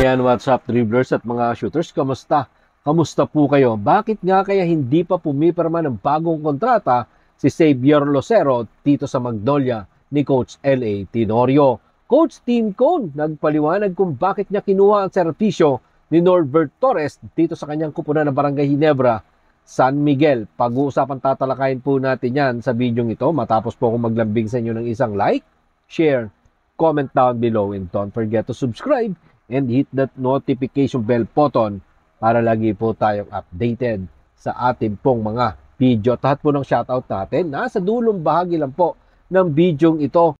Ayan, what's up dribblers at mga shooters, kamusta? Kamusta po kayo? Bakit nga kaya hindi pa pumipirma ng bagong kontrata si Xavier Losero dito sa Magnolia ni Coach L.A. Tenorio? Coach Tim Cone nagpaliwanag kung bakit niya kinuha ang serbisyo ni Norbert Torres dito sa kanyang kupunan ng Barangay Ginebra, San Miguel. Pag-uusapan tatalakayin po natin yan sa video ito matapos po akong maglambing sa inyo ng isang like, share, comment down below, and don't forget to subscribe and hit that notification bell button para lagi po tayong updated sa ating pong mga video. Tahat po ng shoutout natin, nasa dulong bahagi lang po ng video ito.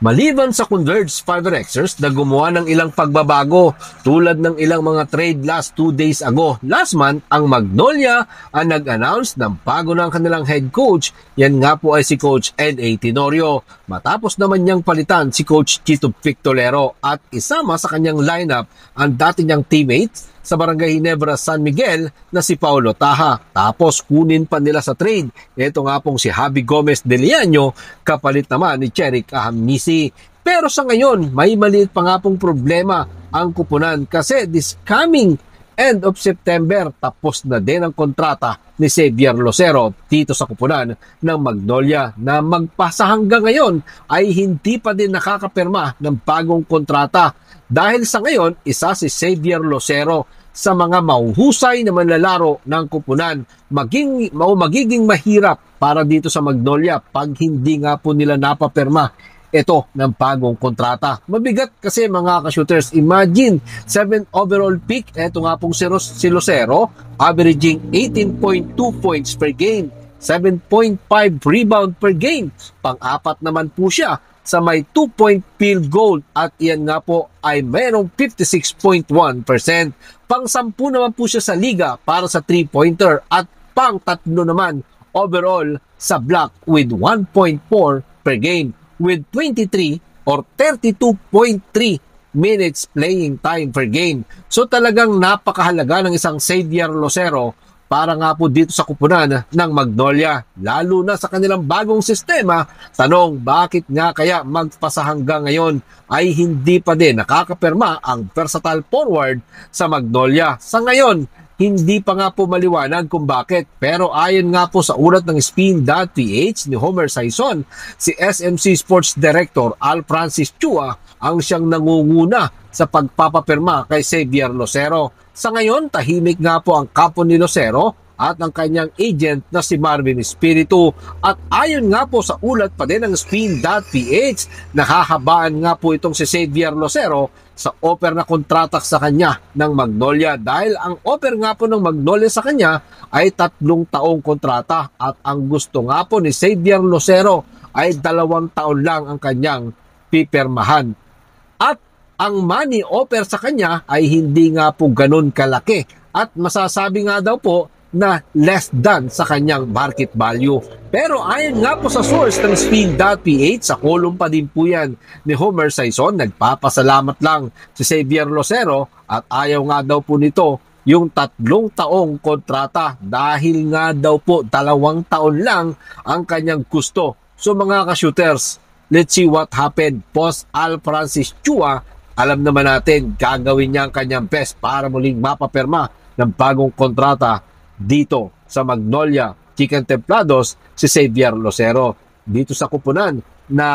Maliban sa Converge Fiber Xers na gumawa ng ilang pagbabago tulad ng ilang mga trade last 2 days ago, last month ang Magnolia ang nag-announce ng bago ng kanilang head coach. Yan nga po ay si Coach L.A. Tenorio. Matapos naman niyang palitan si Coach Chito Victolero at isama sa kanyang lineup ang dati niyang teammates sa Barangay Ginebra, San Miguel na si Paulo Taha. Tapos kunin pa nila sa trade. Ito nga pong si Javi Gomez de Liaño, kapalit naman ni Cherick Ahamisi. Pero sa ngayon, may maliit pa nga pong problema ang kupunan kasi this coming end of September, tapos na din ang kontrata ni Xavier Losero dito sa kupunan ng Magnolia na magpasa hanggang ngayon ay hindi pa din nakakapirma ng bagong kontrata. Dahil sa ngayon, isa si Xavier Losero sa mga mahuhusay na manlalaro ng kupunan. Magiging mahirap para dito sa Magnolia pag hindi nga po nila napapirma ito ng bagong kontrata. Mabigat kasi mga ka-shooters. Imagine, 7 overall pick. Ito nga pong si Losero, averaging 18.2 points per game, 7.5 rebound per game. Pang-apat naman po siya sa may 2-point field goal at iyan nga po ay mayroong 56.1%. Pang-10 naman po siya sa liga para sa 3-pointer at pang-3 naman overall sa block with 1.4 per game with 23 or 32.3 minutes playing time per game. So talagang napakahalaga ng isang Xavier Losero para nga po dito sa kupunan ng Magnolia, lalo na sa kanilang bagong sistema. Tanong, bakit nga kaya magpasa hanggang ngayon ay hindi pa din nakakapirma ang versatile forward sa Magnolia? Sa ngayon, hindi pa nga po maliwanag kung bakit. Pero ayon nga po sa ulat ng Spin.ph ni Homer Saison, si SMC Sports Director Al Francis Chua ang siyang nangunguna sa pagpapapirma kay Xavier Losero. Sa ngayon, tahimik nga po ang kampo ni Losero at ang kanyang agent na si Marvin Espiritu. At ayon nga po sa ulat pa din ng Spin.ph, nakahabaan nga po itong si Xavier Losero sa offer na kontrata sa kanya ng Magnolia. Dahil ang offer nga po ng Magnolia sa kanya ay 3 taong kontrata at ang gusto nga po ni Xavier Losero ay 2 taon lang ang kanyang pipirmahan. At ang money offer sa kanya ay hindi nga po ganun kalaki at masasabi nga daw po na less than sa kanyang market value. Pero ayon nga po sa source ng Spin.ph, sa kolum pa din po yan ni Homer Saison, nagpapasalamat lang si Xavier Losero at ayaw nga daw po nito yung 3 taong kontrata dahil nga daw po 2 taon lang ang kanyang gusto. So mga ka-shooters, let's see what happened. Post Al Francis Chua, alam naman natin gagawin niya ang kanyang best para muling mapapirma ng bagong kontrata dito sa Magnolia Chicken Templados si Xavier Losero dito sa kupunan na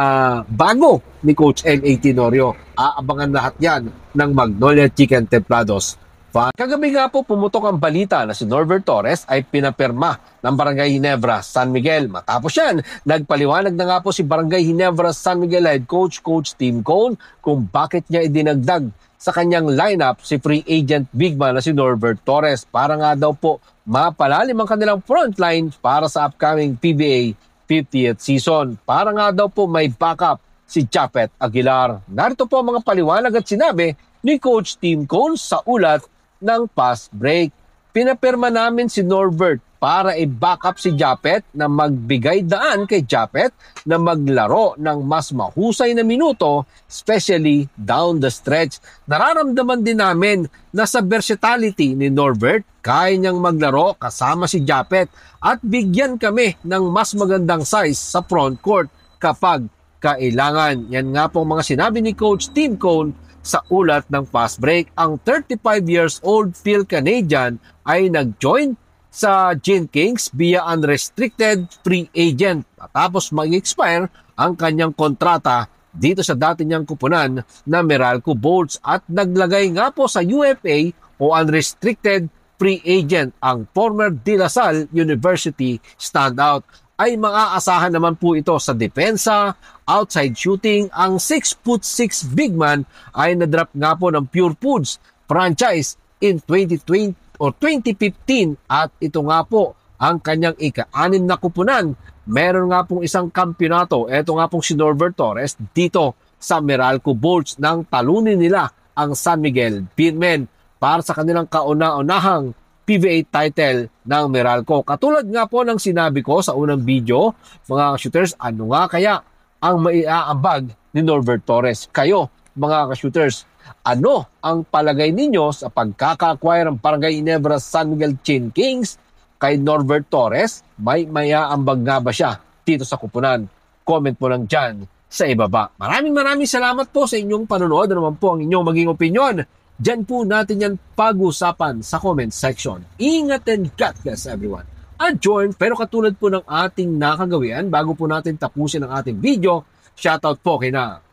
bago ni Coach L.A. Tenorio. Aabangan lahat yan ng Magnolia Chicken Templados. Kagabi nga po pumutok ang balita na si Norbert Torres ay pinapirma ng Barangay Ginebra, San Miguel. Matapos yan, nagpaliwanag na nga po si Barangay Ginebra, San Miguel head coach, Coach Tim Cone, kung bakit niya idinagdag sa kanyang lineup si free agent big man na si Norbert Torres para nga daw po mapalalim ang kanilang frontline para sa upcoming PBA 50th season. Para nga daw po may backup si Japet Aguilar. Narito po ang mga paliwanag at sinabi ni Coach Tim Cone sa ulat ng pass break. Pinapirma namin si Norbert para i-backup si Japet na magbigay daan kay Japet na maglaro ng mas mahusay na minuto, especially down the stretch. Nararamdaman din namin na sa versatility ni Norbert, kaya niyang maglaro kasama si Japet at bigyan kami ng mas magandang size sa front court kapag kailangan. Yan nga po mga sinabi ni Coach Tim Cone Sa ulat ng Fast Break, ang 35 years old Phil Canadian ay nag-join sa Gin Kings via unrestricted free agent matapos mag-expire ang kanyang kontrata dito sa dati niyang kupunan na Meralco Bolts at naglagay nga po sa UFA o unrestricted free agent ang former De La Salle University standout. Ay maaasahan naman po ito sa depensa, outside shooting. Ang 6'6" big man ay na-drop nga po ng Pure Foods franchise in 2020 o 2015 at ito nga po ang kanyang ika-6 na kupunan. Meron nga pong isang kampyonato, ito nga pong si Norbert Torres dito sa Meralco Bolts nang talunin nila ang San Miguel Beermen para sa kanilang kauna-unahang PBA title ng Meralco. Katulad nga po ng sinabi ko sa unang video, mga shooters, ano nga kaya ang maiaambag ni Norbert Torres? Kayo, mga ka-shooters, ano ang palagay ninyo sa pagkaka-acquire ng Barangay Ginebra San Miguel Gin Kings kay Norbert Torres? May maiaambag nga ba siya dito sa kupunan? Comment mo lang dyan sa ibaba. Maraming salamat po sa inyong panonood. Ano naman po ang inyong maging opinion? Diyan po natin yan pag-usapan sa comment section. Ingat and God bless everyone. Adjourn, pero katulad po ng ating nakagawian, bago po natin tapusin ang ating video, shoutout po kay na